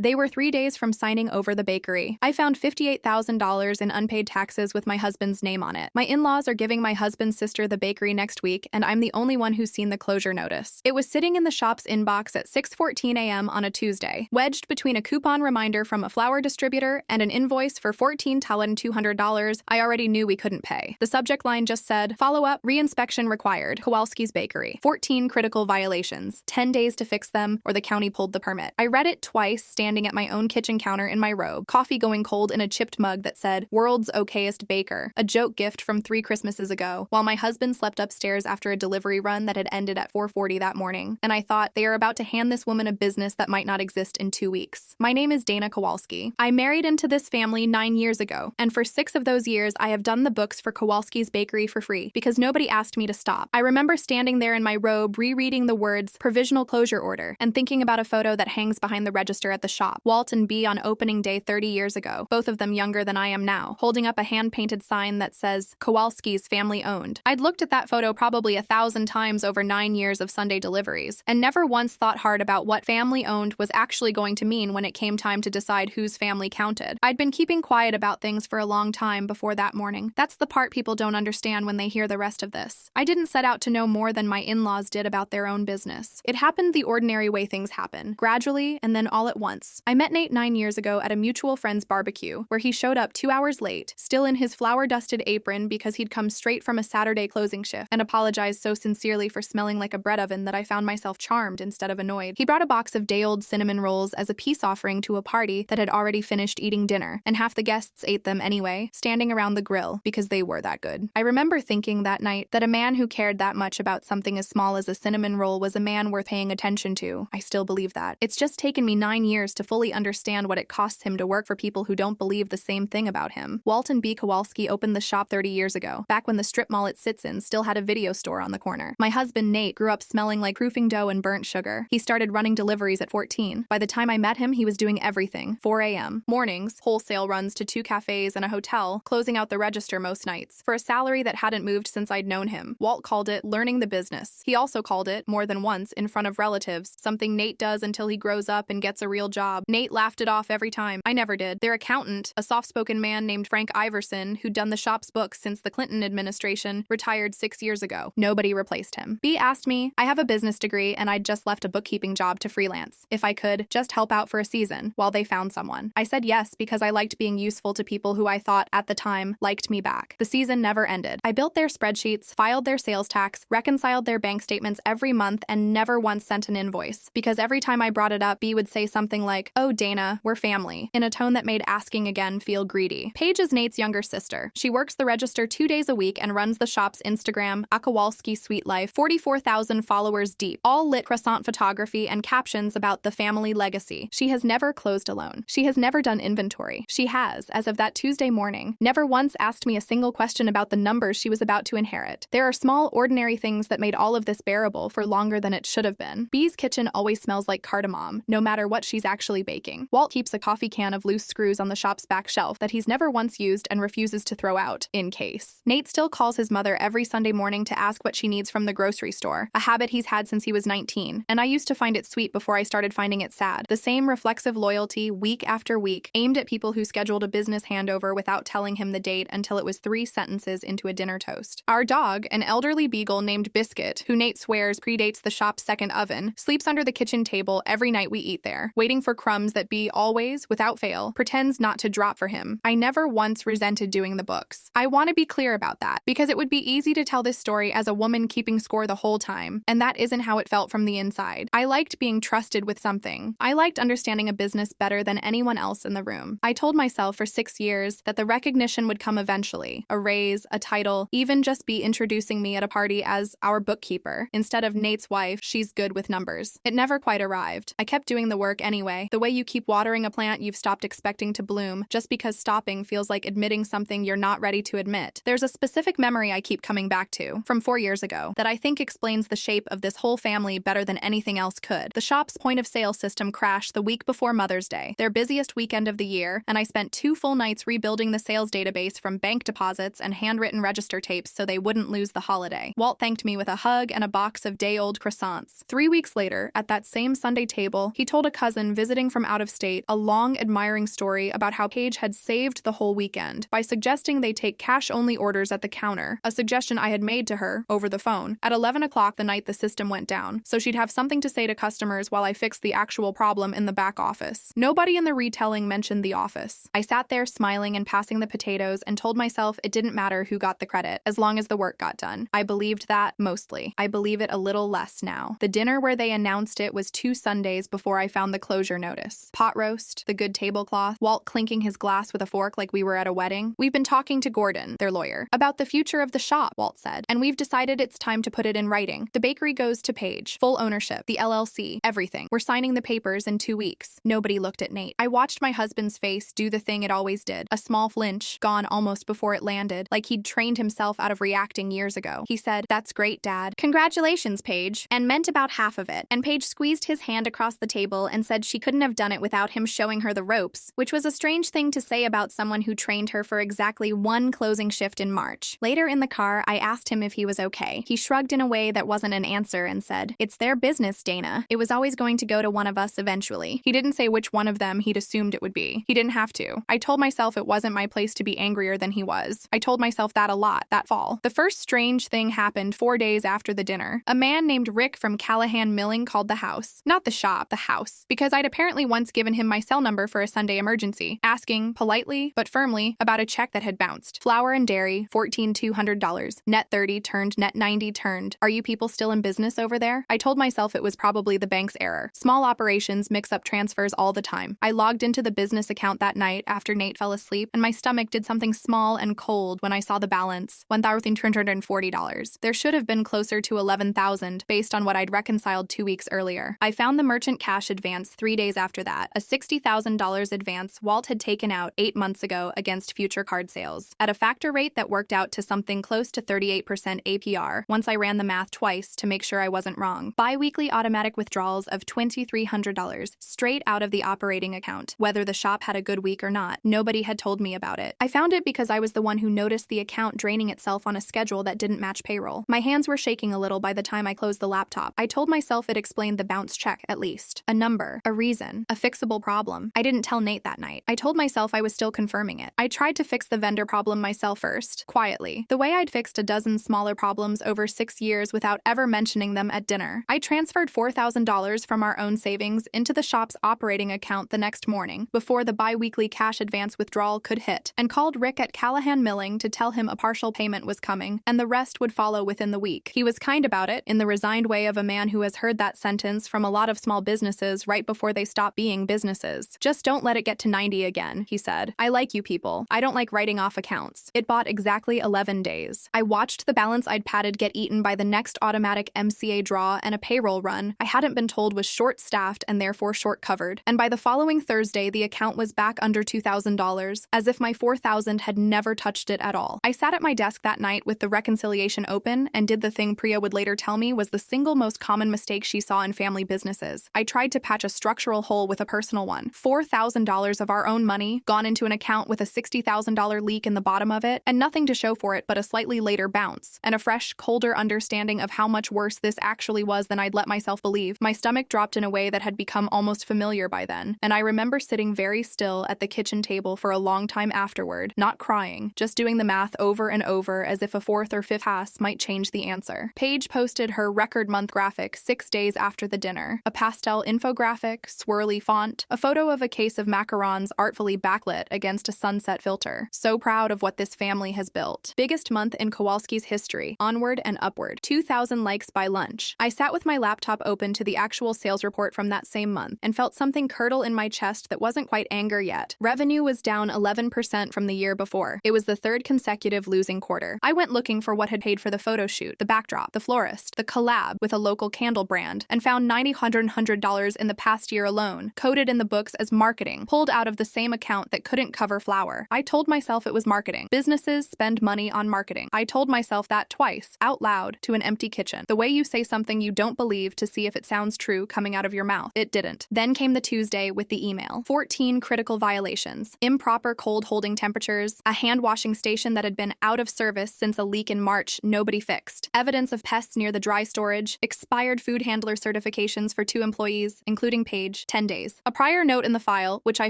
They were 3 days from signing over the bakery. I found $58,000 in unpaid taxes with my husband's name on it. My in-laws are giving my husband's sister the bakery next week, and I'm the only one who's seen the closure notice. It was sitting in the shop's inbox at 6:14 a.m. on a Tuesday, wedged between a coupon reminder from a flour distributor and an invoice for $14,200 I already knew we couldn't pay. The subject line just said, "Follow-up, reinspection required, Kowalski's Bakery. 14 critical violations. 10 days to fix them, or the county pulled the permit." I read it twice, standing at my own kitchen counter in my robe, coffee going cold in a chipped mug that said, "World's Okayest Baker," a joke gift from 3 Christmases ago, while my husband slept upstairs after a delivery run that had ended at 4:40 that morning. And I thought, they are about to hand this woman a business that might not exist in 2 weeks. My name is Dana Kowalski. I married into this family 9 years ago, and for 6 of those years, I have done the books for Kowalski's Bakery for free because nobody asked me to stop. I remember standing there in my robe, rereading the words "provisional closure order" and thinking about a photo that hangs behind the register at the shop. Walt and Bea on opening day 30 years ago, both of them younger than I am now, holding up a hand-painted sign that says, "Kowalski's family owned." I'd looked at that photo probably 1,000 times over 9 years of Sunday deliveries, and never once thought hard about what family owned was actually going to mean when it came time to decide whose family counted. I'd been keeping quiet about things for a long time before that morning. That's the part people don't understand when they hear the rest of this. I didn't set out to know more than my in-laws did about their own business. It happened the ordinary way things happen, gradually and then all at once. I met Nate 9 years ago at a mutual friend's barbecue, where he showed up 2 hours late, still in his flour-dusted apron because he'd come straight from a Saturday closing shift, and apologized so sincerely for smelling like a bread oven that I found myself charmed instead of annoyed. He brought a box of day-old cinnamon rolls as a peace offering to a party that had already finished eating dinner, and half the guests ate them anyway, standing around the grill because they were that good. I remember thinking that night that a man who cared that much about something as small as a cinnamon roll was a man worth paying attention to. I still believe that. It's just taken me 9 years to fully understand what it costs him to work for people who don't believe the same thing about him. Walt and Bea Kowalski opened the shop 30 years ago, back when the strip mall it sits in still had a video store on the corner. My husband, Nate, grew up smelling like proofing dough and burnt sugar. He started running deliveries at 14. By the time I met him, he was doing everything. 4 a.m. mornings, wholesale runs to 2 cafes and a hotel, closing out the register most nights, for a salary that hadn't moved since I'd known him. Walt called it learning the business. He also called it, more than once, in front of relatives, something Nate does until he grows up and gets a real job. Nate laughed it off every time. I never did. Their accountant, a soft-spoken man named Frank Iverson, who'd done the shop's books since the Clinton administration, retired 6 years ago. Nobody replaced him. Bea asked me, I have a business degree and I'd just left a bookkeeping job to freelance, if I could just help out for a season while they found someone. I said yes because I liked being useful to people who I thought, at the time, liked me back. The season never ended. I built their spreadsheets, filed their sales tax, reconciled their bank statements every month, and never once sent an invoice, because every time I brought it up, Bea would say something like, "Oh, Dana, we're family," in a tone that made asking again feel greedy. Paige is Nate's younger sister. She works the register 2 days a week and runs the shop's Instagram, A Kowalski Sweet Life, 44,000 followers deep, all lit croissant photography and captions about the family legacy. She has never closed alone. She has never done inventory. She has, as of that Tuesday morning, never once asked me a single question about the numbers she was about to inherit. There are small, ordinary things that made all of this bearable for longer than it should have been. Bea's kitchen always smells like cardamom, no matter what she's actually baking. Walt keeps a coffee can of loose screws on the shop's back shelf that he's never once used and refuses to throw out, in case. Nate still calls his mother every Sunday morning to ask what she needs from the grocery store, a habit he's had since he was 19, and I used to find it sweet before I started finding it sad. The same reflexive loyalty, week after week, aimed at people who scheduled a business handover without telling him the date until it was 3 sentences into a dinner toast. Our dog, an elderly beagle named Biscuit, who Nate swears predates the shop's second oven, sleeps under the kitchen table every night we eat there, waiting for crumbs that Bea always, without fail, pretends not to drop for him. I never once resented doing the books. I want to be clear about that, because it would be easy to tell this story as a woman keeping score the whole time, and that isn't how it felt from the inside. I liked being trusted with something. I liked understanding a business better than anyone else in the room. I told myself for 6 years that the recognition would come eventually, a raise, a title, even just Bea introducing me at a party as our bookkeeper. Instead of Nate's wife, she's good with numbers. It never quite arrived. I kept doing the work anyway, the way you keep watering a plant you've stopped expecting to bloom, just because stopping feels like admitting something you're not ready to admit. There's a specific memory I keep coming back to, from 4 years ago, that I think explains the shape of this whole family better than anything else could. The shop's point-of-sale system crashed the week before Mother's Day, their busiest weekend of the year, and I spent 2 full nights rebuilding the sales database from bank deposits and handwritten register tapes so they wouldn't lose the holiday. Walt thanked me with a hug and a box of day-old croissants. 3 weeks later, at that same Sunday table, he told a cousin visiting visiting from out of state, a long, admiring story about how Paige had saved the whole weekend by suggesting they take cash-only orders at the counter, a suggestion I had made to her over the phone at 11 o'clock the night the system went down, so she'd have something to say to customers while I fixed the actual problem in the back office. Nobody in the retelling mentioned the office. I sat there smiling and passing the potatoes and told myself it didn't matter who got the credit, as long as the work got done. I believed that, mostly. I believe it a little less now. The dinner where they announced it was 2 Sundays before I found the closure notice. Pot roast, the good tablecloth, Walt clinking his glass with a fork like we were at a wedding. We've been talking to Gordon, their lawyer, about the future of the shop, Walt said, and we've decided it's time to put it in writing. The bakery goes to Paige. Full ownership, the LLC, everything. We're signing the papers in 2 weeks. Nobody looked at Nate. I watched my husband's face do the thing it always did. A small flinch, gone almost before it landed, like he'd trained himself out of reacting years ago. He said, "That's great, Dad. Congratulations, Paige," and meant about half of it. And Paige squeezed his hand across the table and said she couldn't have done it without him showing her the ropes, which was a strange thing to say about someone who trained her for exactly 1 closing shift in March. Later in the car, I asked him if he was okay. He shrugged in a way that wasn't an answer and said, "It's their business, Dana. It was always going to go to one of us eventually." He didn't say which one of them he'd assumed it would be. He didn't have to. I told myself it wasn't my place to be angrier than he was. I told myself that a lot that fall. The first strange thing happened 4 days after the dinner. A man named Rick from Callahan Milling called the house. Not the shop, the house. Because I'd apparently once given him my cell number for a Sunday emergency, asking, politely but firmly, about a check that had bounced. Flour and dairy, $14,200. Net 30 turned, net 90 turned. Are you people still in business over there? I told myself it was probably the bank's error. Small operations mix up transfers all the time. I logged into the business account that night after Nate fell asleep, and my stomach did something small and cold when I saw the balance, $1,240. There should have been closer to $11,000 based on what I'd reconciled 2 weeks earlier. I found the merchant cash advance 3 days after that, a $60,000 advance Walt had taken out 8 months ago against future card sales, at a factor rate that worked out to something close to 38% APR once I ran the math twice to make sure I wasn't wrong. Bi-weekly automatic withdrawals of $2,300 straight out of the operating account, whether the shop had a good week or not. Nobody had told me about it. I found it because I was the one who noticed the account draining itself on a schedule that didn't match payroll. My hands were shaking a little by the time I closed the laptop. I told myself it explained the bounce check, at least. A number, a reason, a fixable problem. I didn't tell Nate that night. I told myself I was still confirming it. I tried to fix the vendor problem myself first, quietly, the way I'd fixed a dozen smaller problems over 6 years without ever mentioning them at dinner. I transferred $4,000 from our own savings into the shop's operating account the next morning, before the bi-weekly cash advance withdrawal could hit, and called Rick at Callahan Milling to tell him a partial payment was coming, and the rest would follow within the week. He was kind about it, in the resigned way of a man who has heard that sentence from a lot of small businesses right before they stop being businesses. "Just don't let it get to 90 again," he said. "I like you people. I don't like writing off accounts." It bought exactly 11 days. I watched the balance I'd padded get eaten by the next automatic MCA draw and a payroll run I hadn't been told was short-staffed and therefore short-covered. And by the following Thursday, the account was back under $2,000, as if my $4,000 had never touched it at all. I sat at my desk that night with the reconciliation open and did the thing Priya would later tell me was the single most common mistake she saw in family businesses. I tried to patch a structural hole with a personal one. $4,000 of our own money gone into an account with a $60,000 leak in the bottom of it, and nothing to show for it but a slightly later bounce, and a fresh, colder understanding of how much worse this actually was than I'd let myself believe. My stomach dropped in a way that had become almost familiar by then, and I remember sitting very still at the kitchen table for a long time afterward, not crying, just doing the math over and over as if a fourth or fifth pass might change the answer. Paige posted her record month graphic 6 days after the dinner, a pastel infographic, swirly font, a photo of a case of macarons artfully backlit against a sunset filter. So proud of what this family has built. Biggest month in Kowalski's history, onward and upward. 2,000 likes by lunch. I sat with my laptop open to the actual sales report from that same month and felt something curdle in my chest that wasn't quite anger yet. Revenue was down 11% from the year before. It was the third consecutive losing quarter. I went looking for what had paid for the photo shoot, the backdrop, the florist, the collab with a local candle brand, and found $900 in the past year alone, coded in the books as marketing, pulled out of the same account that couldn't cover flour. I told myself it was marketing. Businesses spend money on marketing. I told myself that twice, out loud, to an empty kitchen. The way you say something you don't believe to see if it sounds true coming out of your mouth. It didn't. Then came the Tuesday with the email. 14 critical violations. Improper cold holding temperatures, a hand washing station that had been out of service since a leak in March nobody fixed, evidence of pests near the dry storage, expired food handler certifications for 2 employees, including Paige, age, 10 days. A prior note in the file, which I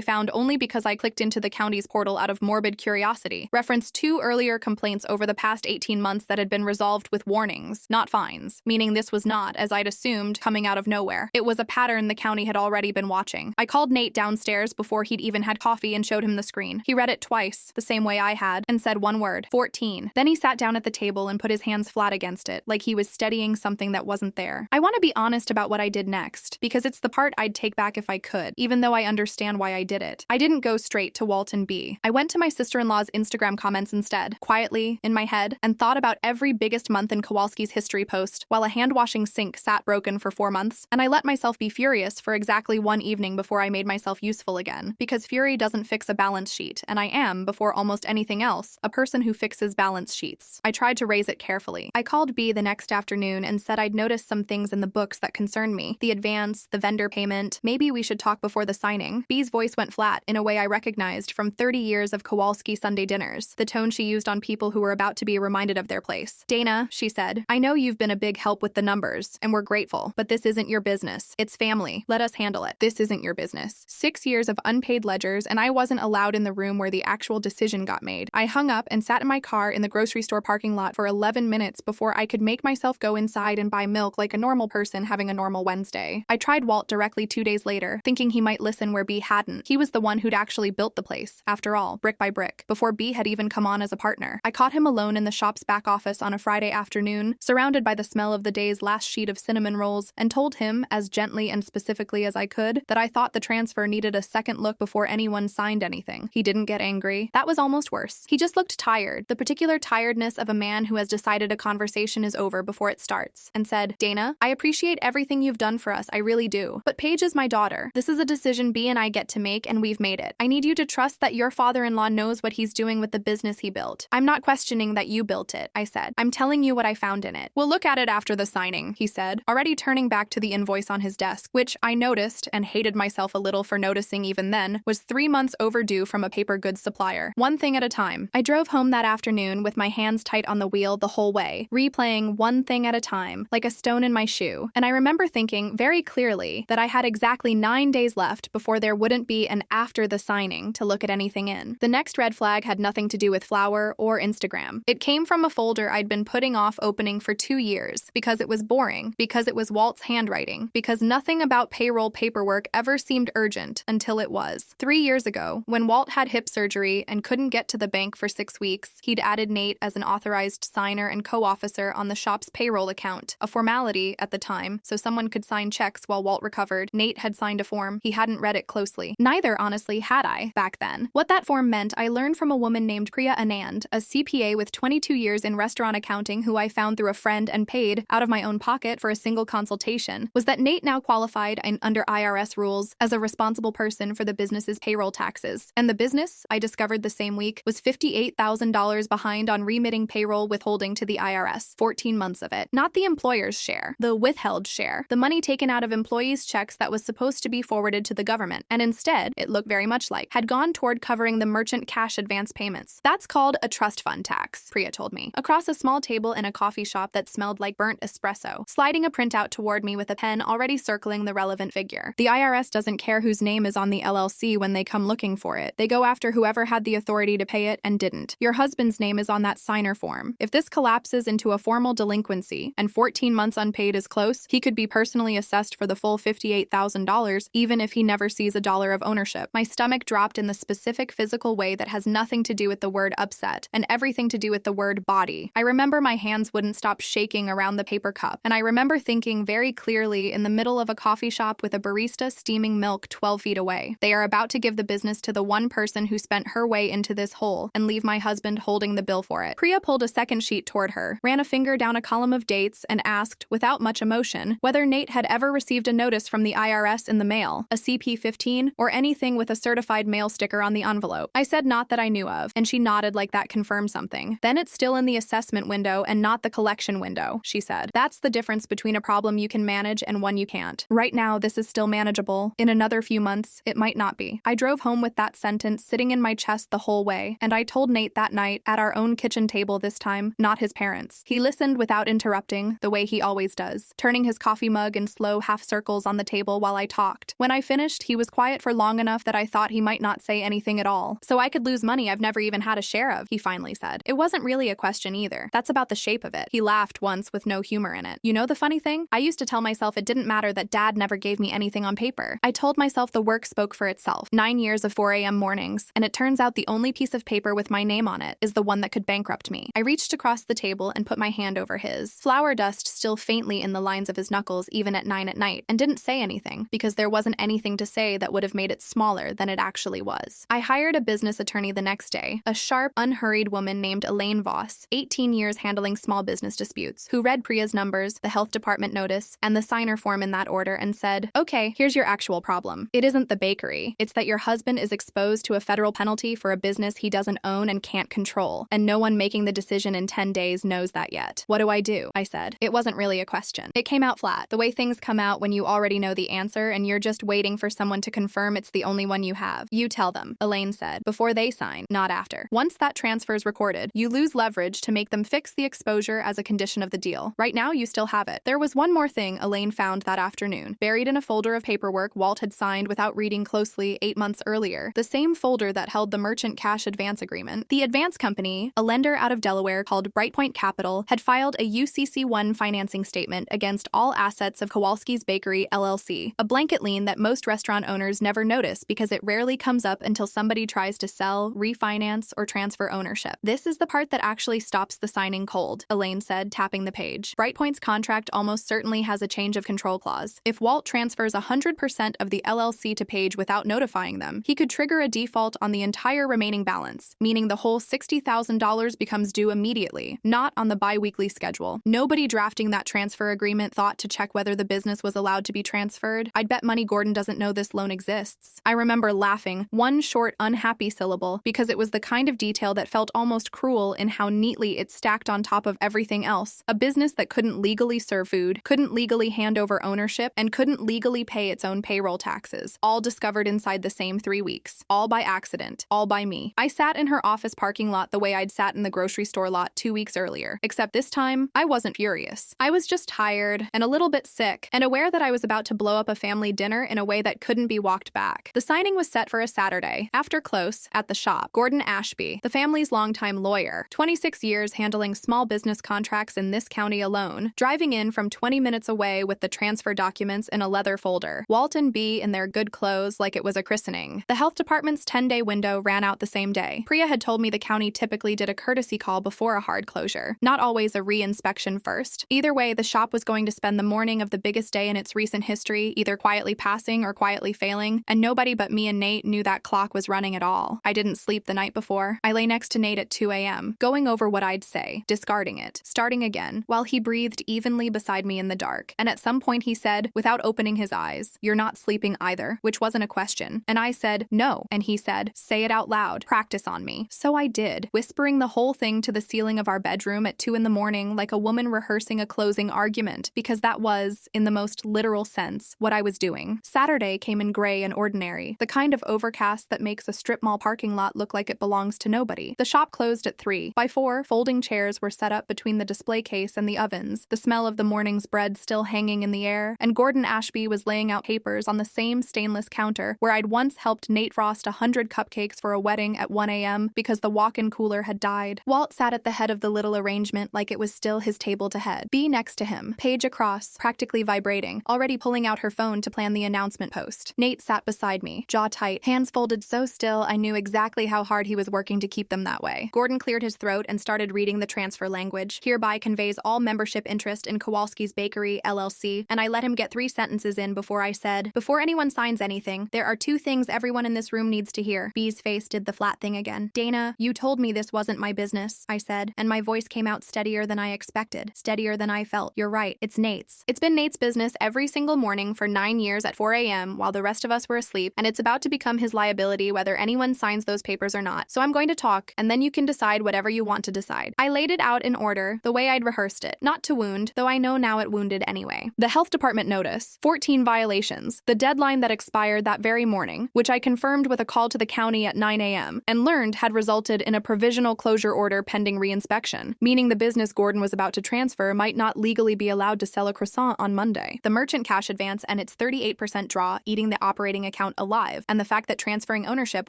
found only because I clicked into the county's portal out of morbid curiosity, referenced 2 earlier complaints over the past 18 months that had been resolved with warnings, not fines, meaning this was not, as I'd assumed, coming out of nowhere. It was a pattern the county had already been watching. I called Nate downstairs before he'd even had coffee and showed him the screen. He read it twice, the same way I had, and said one word, 14. Then he sat down at the table and put his hands flat against it, like he was steadying something that wasn't there. I want to be honest about what I did next, because it's the part I'd take back if I could, even though I understand why I did it. I didn't go straight to Walt and B. I went to my sister-in-law's Instagram comments instead, quietly, in my head, and thought about every biggest month in Kowalski's history post, while a hand-washing sink sat broken for 4 months, and I let myself be furious for exactly one evening before I made myself useful again, because fury doesn't fix a balance sheet, and I am, before almost anything else, a person who fixes balance sheets. I tried to raise it carefully. I called B the next afternoon and said I'd noticed some things in the books that concerned me. The advance, the vendor payment, maybe we should talk before the signing. B's voice went flat in a way I recognized from 30 years of Kowalski Sunday dinners, the tone she used on people who were about to be reminded of their place. Dana, she said, I know you've been a big help with the numbers, and we're grateful, but this isn't your business. It's family. Let us handle it. This isn't your business. 6 years of unpaid ledgers, and I wasn't allowed in the room where the actual decision got made. I hung up and sat in my car in the grocery store parking lot for 11 minutes before I could make myself go inside and buy milk like a normal person having a normal Wednesday. I tried Walt directly 2 days later, thinking he might listen where B hadn't. He was the one who'd actually built the place, after all, brick by brick, before B had even come on as a partner. I caught him alone in the shop's back office on a Friday afternoon, surrounded by the smell of the day's last sheet of cinnamon rolls, and told him, as gently and specifically as I could, that I thought the transfer needed a second look before anyone signed anything. He didn't get angry. That was almost worse. He just looked tired, the particular tiredness of a man who has decided a conversation is over before it starts, and said, Dana, I appreciate everything you've done for us, I really do. But Paige is my daughter. This is a decision B and I get to make, and we've made it. I need you to trust that your father-in-law knows what he's doing with the business he built. I'm not questioning that you built it, I said. I'm telling you what I found in it. We'll look at it after the signing, he said, already turning back to the invoice on his desk, which I noticed, and hated myself a little for noticing even then, was 3 months overdue from a paper goods supplier. One thing at a time. I drove home that afternoon with my hands tight on the wheel the whole way, replaying one thing at a time, like a stone in my shoe, and I remember thinking very clearly that I had exactly 9 days left before there wouldn't be an after the signing to look at anything in. The next red flag had nothing to do with Flower or Instagram. It came from a folder I'd been putting off opening for 2 years, because it was boring, because it was Walt's handwriting, because nothing about payroll paperwork ever seemed urgent until it was. 3 years ago, when Walt had hip surgery and couldn't get to the bank for 6 weeks, he'd added Nate as an authorized signer and co-officer on the shop's payroll account, a formality at the time, so someone could sign checks while Walt recovered. Nate had signed a form. He hadn't read it closely. Neither, honestly, had I, back then. What that form meant, I learned from a woman named Priya Anand, a CPA with 22 years in restaurant accounting who I found through a friend and paid, out of my own pocket for a single consultation, was that Nate now qualified under IRS rules as a responsible person for the business's payroll taxes. And the business, I discovered the same week, was $58,000 behind on remitting payroll withholding to the IRS, 14 months of it. Not the employer's share, the withheld share, the money taken out of employees' checks that was supposed to be forwarded to the government, and instead, it looked very much like, had gone toward covering the merchant cash advance payments. That's called a trust fund tax, Priya told me, across a small table in a coffee shop that smelled like burnt espresso, sliding a printout toward me with a pen already circling the relevant figure. The IRS doesn't care whose name is on the LLC when they come looking for it. They go after whoever had the authority to pay it and didn't. Your husband's name is on that signer form. If this collapses into a formal delinquency and 14 months unpaid is close, he could be personally assessed for the full $58,000, even if he never sees a dollar of ownership. My stomach dropped in the specific physical way that has nothing to do with the word upset and everything to do with the word body. I remember my hands wouldn't stop shaking around the paper cup, and I remember thinking very clearly in the middle of a coffee shop with a barista steaming milk 12 feet away. They are about to give the business to the one person who spent her way into this hole and leave my husband holding the bill for it. Priya pulled a second sheet toward her, ran a finger down a column of dates, and asked, without much emotion, whether Nate had ever received a notice from the IRS in the mail, a CP-15, or anything with a certified mail sticker on the envelope. I said not that I knew of, and she nodded like that confirmed something. Then it's still in the assessment window and not the collection window, she said. That's the difference between a problem you can manage and one you can't. Right now, this is still manageable. In another few months, it might not be. I drove home with that sentence sitting in my chest the whole way, and I told Nate that night, at our own kitchen table this time, not his parents. He listened without interrupting, the way he always does, turning his coffee mug in slow half circles on the table while I I talked. When I finished, he was quiet for long enough that I thought he might not say anything at all. So I could lose money I've never even had a share of, he finally said. It wasn't really a question either. That's about the shape of it. He laughed once with no humor in it. You know the funny thing? I used to tell myself it didn't matter that Dad never gave me anything on paper. I told myself the work spoke for itself. 9 years of 4 a.m. mornings, and it turns out the only piece of paper with my name on it is the one that could bankrupt me. I reached across the table and put my hand over his. Flour dust still faintly in the lines of his knuckles even at 9 at night, and didn't say anything because there wasn't anything to say that would have made it smaller than it actually was. I hired a business attorney the next day, a sharp, unhurried woman named Elaine Voss, 18 years handling small business disputes, who read Priya's numbers, the health department notice, and the signer form in that order and said, "Okay, here's your actual problem. It isn't the bakery. It's that your husband is exposed to a federal penalty for a business he doesn't own and can't control, and no one making the decision in 10 days knows that yet. What do I do?" I said. It wasn't really a question. It came out flat, the way things come out when you already know the answer and you're just waiting for someone to confirm it's the only one you have. You tell them, Elaine said, before they sign, not after. Once that transfer's recorded, you lose leverage to make them fix the exposure as a condition of the deal. Right now, you still have it. There was one more thing Elaine found that afternoon, buried in a folder of paperwork Walt had signed without reading closely 8 months earlier, the same folder that held the merchant cash advance agreement. The advance company, a lender out of Delaware called Brightpoint Capital, had filed a UCC-1 financing statement against all assets of Kowalski's Bakery, LLC, a blanket lien that most restaurant owners never notice because it rarely comes up until somebody tries to sell, refinance, or transfer ownership. This is the part that actually stops the signing cold, Elaine said, tapping the page. Brightpoint's contract almost certainly has a change of control clause. If Walt transfers 100% of the LLC to Page without notifying them, he could trigger a default on the entire remaining balance, meaning the whole $60,000 becomes due immediately, not on the bi-weekly schedule. Nobody drafting that transfer agreement thought to check whether the business was allowed to be transferred. I'd bet money Gordon doesn't know this loan exists. I remember laughing, one short, unhappy syllable, because it was the kind of detail that felt almost cruel in how neatly it stacked on top of everything else. A business that couldn't legally serve food, couldn't legally hand over ownership, and couldn't legally pay its own payroll taxes, all discovered inside the same 3 weeks. All by accident. All by me. I sat in her office parking lot the way I'd sat in the grocery store lot 2 weeks earlier, except this time, I wasn't furious. I was just tired and a little bit sick and aware that I was about to blow up a family dinner in a way that couldn't be walked back. The signing was set for a Saturday, after close, at the shop. Gordon Ashby, the family's longtime lawyer, 26 years handling small business contracts in this county alone, driving in from 20 minutes away with the transfer documents in a leather folder. Walt and Bea in their good clothes like it was a christening. The health department's 10-day window ran out the same day. Priya had told me the county typically did a courtesy call before a hard closure, not always a re-inspection first. Either way, the shop was going to spend the morning of the biggest day in its recent history either quietly passing or quietly failing, and nobody but me and Nate knew that clock was running at all. I didn't sleep the night before. I lay next to Nate at 2 a.m., going over what I'd say, discarding it, starting again, while he breathed evenly beside me in the dark. And at some point he said, without opening his eyes, "You're not sleeping either," which wasn't a question. And I said, "No." And he said, "Say it out loud. Practice on me." So I did, whispering the whole thing to the ceiling of our bedroom at 2 in the morning like a woman rehearsing a closing argument, because that was, in the most literal sense, what I was doing. Saturday came in gray and ordinary, the kind of overcast that makes a strip mall parking lot look like it belongs to nobody. The shop closed at 3. By 4, folding chairs were set up between the display case and the ovens, the smell of the morning's bread still hanging in the air, and Gordon Ashby was laying out papers on the same stainless counter where I'd once helped Nate frost 100 cupcakes for a wedding at 1 a.m. because the walk-in cooler had died. Walt sat at the head of the little arrangement like it was still his table to head. Bea next to him, Page across, practically vibrating, already pulling out her phone to plan the announcement post. Nate sat beside me, jaw tight, hands folded so still I knew exactly how hard he was working to keep them that way. Gordon cleared his throat and started reading the transfer language. Hereby conveys all membership interest in Kowalski's Bakery, LLC, and I let him get 3 sentences in before I said, "Before anyone signs anything, there are 2 things everyone in this room needs to hear." Bea's face did the flat thing again. "Dana, you told me this wasn't my business," I said, and my voice came out steadier than I expected, steadier than I felt. "You're right, it's Nate's. It's been Nate's business every single morning for 9 years at 4 a.m. while the rest of us were asleep, and it's about to become his liability whether anyone signs those papers or not. So I'm going to talk, and then you can decide whatever you want to decide." I laid it out in order, the way I'd rehearsed it, not to wound, though I know now it wounded anyway. The health department notice, 14 violations, the deadline that expired that very morning, which I confirmed with a call to the county at 9 a.m., and learned had resulted in a provisional closure order pending reinspection, meaning the business Gordon was about to transfer might not legally be allowed to sell a croissant on Monday. The merchant cash advance and its 38% draw, eating the operating account alive, and the fact that transferring ownership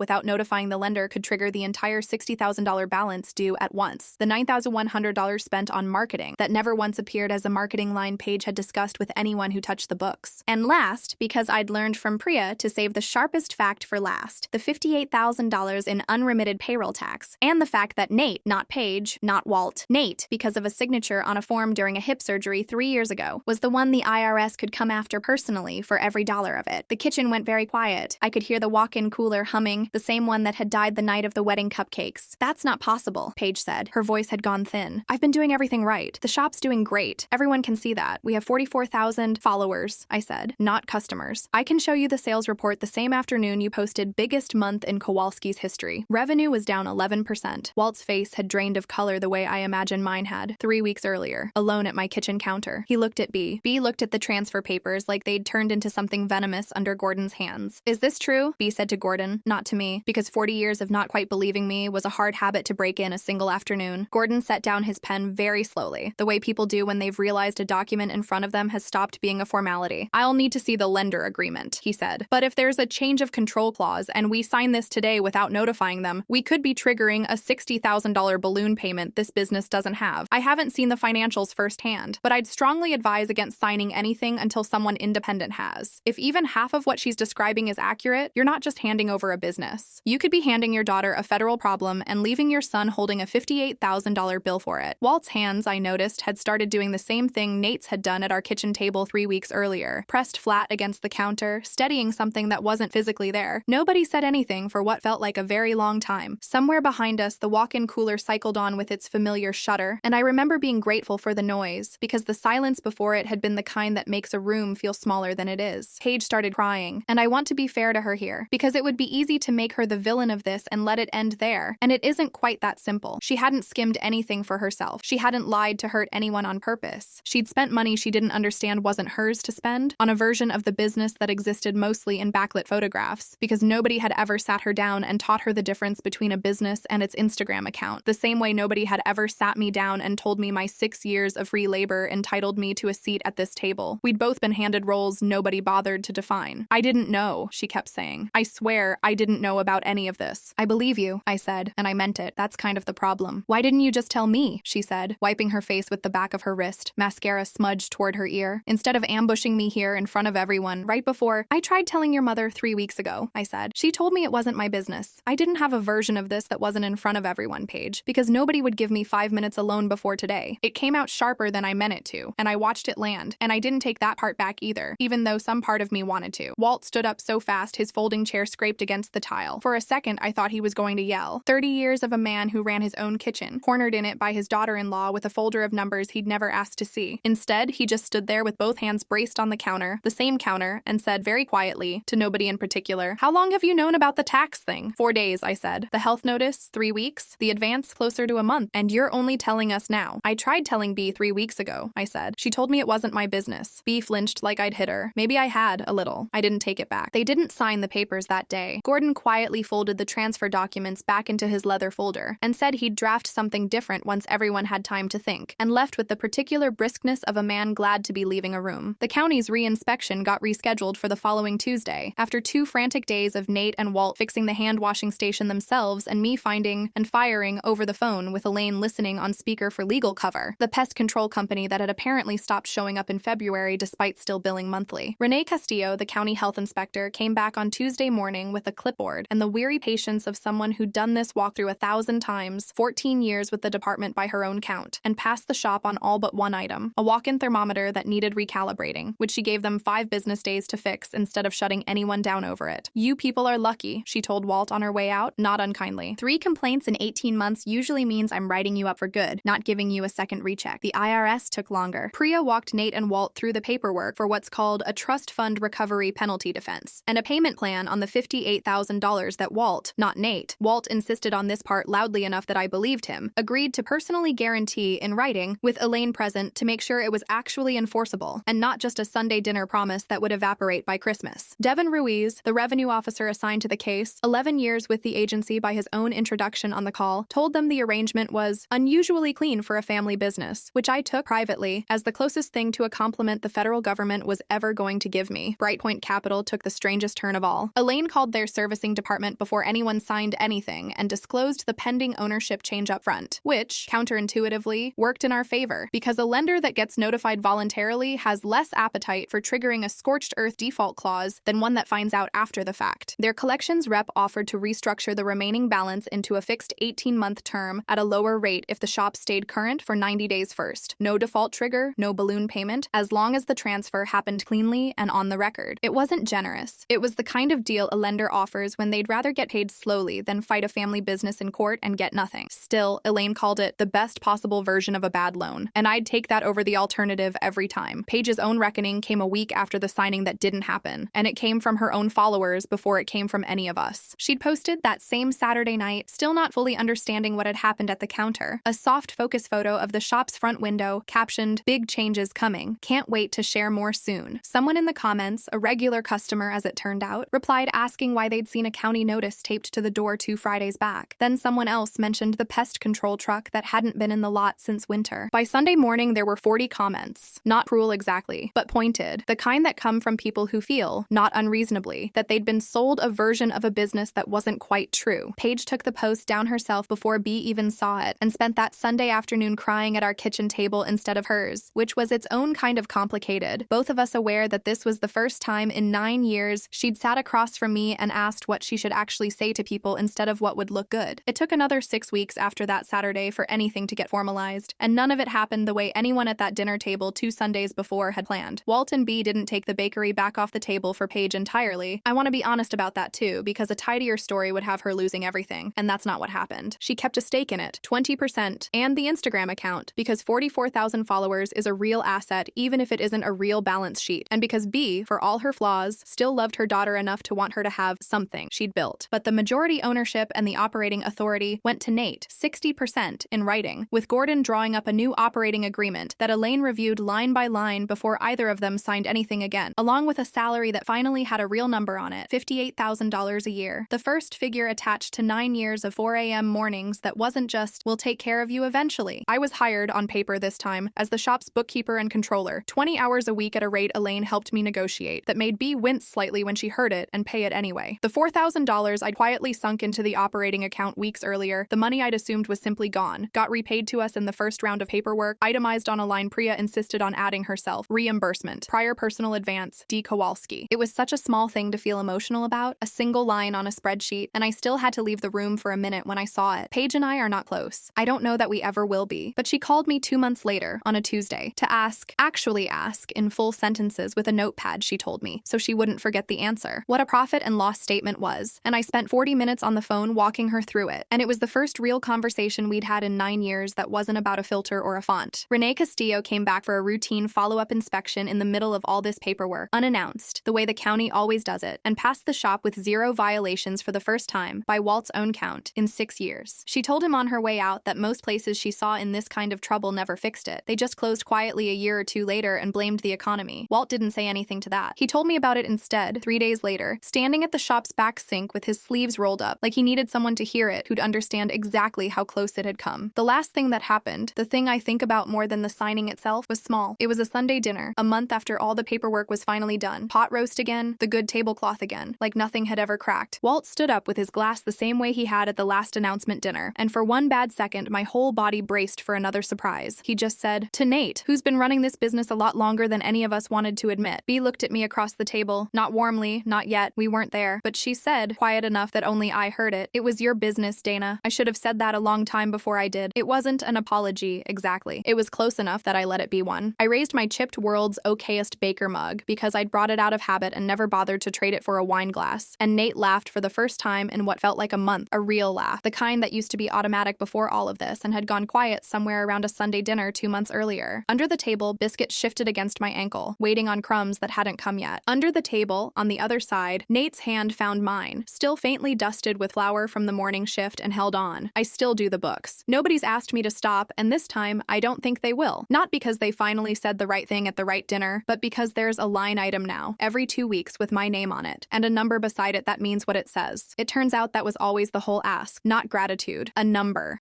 without notifying the lender could trigger the entire $60,000 balance due at once. The $9,100 spent on marketing that never once appeared as a marketing line Paige had discussed with anyone who touched the books. And last, because I'd learned from Priya to save the sharpest fact for last, the $58,000 in unremitted payroll tax, and the fact that Nate, not Paige, not Walt, Nate, because of a signature on a form during a hip surgery 3 years ago, was the one the IRS could come after personally for every dollar of it. The kitchen went very quiet. I could hear the walk-in cooler humming, the same one that had died the night of the wedding cupcakes. That's not possible, Paige said. Her voice had gone thin. I've been doing everything right. The shop's doing great. Everyone can see that. We have 44,000 followers, I said, not customers. I can show you the sales report the same afternoon you posted biggest month in Kowalski's history. Revenue was down 11%. Walt's face had drained of color the way I imagine mine had 3 weeks earlier, alone at my kitchen counter. He looked at B. B looked at the transfer papers like they'd turned into something venomous under Gordon's hands. Is this true? B said to Gordon, not to me, because 40 years of not quite believing me was a hard habit to break in a single afternoon. Gordon set down his pen very slowly, the way people do when they've realized a document in front of them has stopped being a formality. I'll need to see the lender agreement, he said. But if there's a change of control clause and we sign this today without notifying them, we could be triggering a $60,000 balloon payment this business doesn't have. I haven't seen the financials firsthand, but I'd strongly advise against signing anything until someone independent has. If even half of what she's describing is accurate, you're not just handing over a business. You could be handing your daughter a federal problem and leaving your son holding a $58,000 bill for it. Walt's hands, I noticed, had started doing the same thing Nate's had done at our kitchen table 3 weeks earlier, pressed flat against the counter, steadying something that wasn't physically there. Nobody said anything for what felt like a very long time. Somewhere behind us, the walk-in cooler cycled on with its familiar shudder, and I remember being grateful for the noise, because the silence before it had been the kind that makes a room feel smaller than it is. Paige started crying, and I want to be fair to her here, because it would be easy to make her the villain of this and let it end there, and it isn't quite that simple. She hadn't skimmed anything for herself. She hadn't lied to hurt anyone on purpose. She'd spent money she didn't understand wasn't hers to spend on a version of the business that existed mostly in backlit photographs, because nobody had ever sat her down and taught her the difference between a business and its Instagram account, the same way nobody had ever sat me down and told me my 6 years of free labor entitled me to a seat at this table. We'd both been handed roles nobody bothered to define. I didn't know, she kept saying. I swear I didn't know about any of this. I believe you, I said, and I meant it. That's kind of the problem. Why didn't you just tell me? She said, wiping her face with the back of her wrist, mascara smudged toward her ear. Instead of ambushing me here in front of everyone right before, I tried telling your mother 3 weeks ago, I said. She told me it wasn't my business. I didn't have a version of this that wasn't in front of everyone, Paige, because nobody would give me 5 minutes alone before today. It came out sharper than I meant it to, and I watched it land, and I didn't take that part back either, even though some part of me wanted to. Walt stood up so fast his folding chair scraped against the tile. For a second, I thought he was going to yell. 30 years of a man who ran his own kitchen, cornered in it by his daughter-in-law with a folder of numbers he'd never asked to see. Instead, he just stood there with both hands braced on the counter, the same counter, and said very quietly, to nobody in particular, "How long have you known about the tax thing?" 4 days, I said. The health notice, 3 weeks. The advance, closer to a month. And you're only telling us now. I tried telling B 3 weeks ago, I said. She told me it wasn't my business. B flinched like I'd hit her. Maybe I had, a little. I didn't take it back. They didn't sign the papers that day. Gordon quietly folded the transfer documents back into his leather folder and said he'd draft something different once everyone had time to think, and left with the particular briskness of a man glad to be leaving a room. The county's re-inspection got rescheduled for the following Tuesday, after 2 frantic days of Nate and Walt fixing the hand-washing station themselves and me finding and firing over the phone with Elaine listening on speaker for legal cover, the pest control company that had apparently stopped showing up in February despite still billing monthly. Renee Castillo, the county health inspector, came back on Tuesday morning with a clipboard and the weary patience of someone who'd done this walkthrough 1,000 times, 14 years with the department by her own count, and passed the shop on all but one item, a walk-in thermometer that needed recalibrating, which she gave them 5 business days to fix instead of shutting anyone down over it. You people are lucky, she told Walt on her way out, not unkindly. 3 complaints in 18 months usually means I'm writing you up for good, not giving you a second recheck. The IRS took longer. Priya walked Nate and Walt through the paperwork for what's called a trust fund recovery penalty defense, and a payment plan on the $58,000 that Walt, not Nate, Walt insisted on this part loudly enough that I believed him, agreed to personally guarantee in writing, with Elaine present, to make sure it was actually enforceable, and not just a Sunday dinner promise that would evaporate by Christmas. Devin Ruiz, the revenue officer assigned to the case, 11 years with the agency by his own introduction on the call, told them the arrangement was unusually clean for a family business, which I took privately as the closest thing to a compliment the federal government was ever ever going to give me? Brightpoint Capital took the strangest turn of all. Elaine called their servicing department before anyone signed anything and disclosed the pending ownership change up front, which, counterintuitively, worked in our favor, because a lender that gets notified voluntarily has less appetite for triggering a scorched earth default clause than one that finds out after the fact. Their collections rep offered to restructure the remaining balance into a fixed 18-month term at a lower rate if the shop stayed current for 90 days first. No default trigger, no balloon payment, as long as the transfer happened cleanly and on the record. It wasn't generous. It was the kind of deal a lender offers when they'd rather get paid slowly than fight a family business in court and get nothing. Still, Elaine called it the best possible version of a bad loan, and I'd take that over the alternative every time. Paige's own reckoning came a week after the signing that didn't happen, and it came from her own followers before it came from any of us. She'd posted that same Saturday night, still not fully understanding what had happened at the counter, a soft focus photo of the shop's front window captioned, "Big changes coming. Can't wait to share more soon." Someone in the comments, a regular customer as it turned out, replied asking why they'd seen a county notice taped to the door 2 Fridays back. Then someone else mentioned the pest control truck that hadn't been in the lot since winter. By Sunday morning, there were 40 comments. Not cruel exactly, but pointed. The kind that come from people who feel, not unreasonably, that they'd been sold a version of a business that wasn't quite true. Paige took the post down herself before B even saw it, and spent that Sunday afternoon crying at our kitchen table instead of hers, which was its own kind of complicated. Both of us aware that this was the first time in 9 years she'd sat across from me and asked what she should actually say to people instead of what would look good. It took another 6 weeks after that Saturday for anything to get formalized, and none of it happened the way anyone at that dinner table 2 Sundays before had planned. Walt and B didn't take the bakery back off the table for Paige entirely. I want to be honest about that too, because a tidier story would have her losing everything, and that's not what happened. She kept a stake in it, 20%, and the Instagram account, because 44,000 followers is a real asset even if it isn't a real balance sheet, and because B, for all her flaws, still loved her daughter enough to want her to have something she'd built. But the majority ownership and the operating authority went to Nate, 60% in writing, with Gordon drawing up a new operating agreement that Elaine reviewed line by line before either of them signed anything again, along with a salary that finally had a real number on it, $58,000 a year. The first figure attached to 9 years of 4 a.m. mornings that wasn't just, "We'll take care of you eventually." I was hired on paper this time as the shop's bookkeeper and controller, 20 hours a week at a rate Elaine helped me negotiate that made B wince slightly when she heard it and pay it anyway. The $4,000 I'd quietly sunk into the operating account weeks earlier, the money I'd assumed was simply gone, got repaid to us in the first round of paperwork, itemized on a line Priya insisted on adding herself, reimbursement, prior personal advance, D. Kowalski. It was such a small thing to feel emotional about, a single line on a spreadsheet, and I still had to leave the room for a minute when I saw it. Paige and I are not close. I don't know that we ever will be, but she called me 2 months later, on a Tuesday, to actually ask, in full sentences with a notepad, she told me, so she wouldn't forget the answer, what a profit and loss statement was, and I spent 40 minutes on the phone walking her through it, and it was the first real conversation we'd had in 9 years that wasn't about a filter or a font. Renee Castillo came back for a routine follow-up inspection in the middle of all this paperwork, unannounced, the way the county always does it, and passed the shop with 0 violations for the first time, by Walt's own count, in 6 years. She told him on her way out that most places she saw in this kind of trouble never fixed it. They just closed quietly a year or 2 later and blamed the economy. Walt didn't say anything to that. He told me about it instead, 3 days later, standing at the shop's back sink with his sleeves rolled up, like he needed someone to hear it who'd understand exactly how close it had come. The last thing that happened, the thing I think about more than the signing itself, was small. It was a Sunday dinner, a month after all the paperwork was finally done. Pot roast again, the good tablecloth again, like nothing had ever cracked. Walt stood up with his glass the same way he had at the last announcement dinner, and for one bad second, my whole body braced for another surprise. He just said, "To Nate, who's been running this business a lot longer than any of us wanted to admit." B looked at me across the table, not warmly, not yet, we weren't there, but she said, quiet enough that only I heard it, "It was your business, Dana. I should have said that a long time before I did." It wasn't an apology, exactly. It was close enough that I let it be one. I raised my chipped world's okayest baker mug, because I'd brought it out of habit and never bothered to trade it for a wine glass, and Nate laughed for the first time in what felt like a month, a real laugh, the kind that used to be automatic before all of this and had gone quiet somewhere around a Sunday dinner 2 months earlier. Under the table, biscuits shifted against my ankle, waiting on crumbs that hadn't come yet. Under the table, on the other side, Nate's hand found mine, still faintly dusted with flour from the morning shift, and held on. I still do the books. Nobody's asked me to stop, and this time, I don't think they will. Not because they finally said the right thing at the right dinner, but because there's a line item now, every 2 weeks with my name on it, and a number beside it that means what it says. It turns out that was always the whole ask, not gratitude, a number.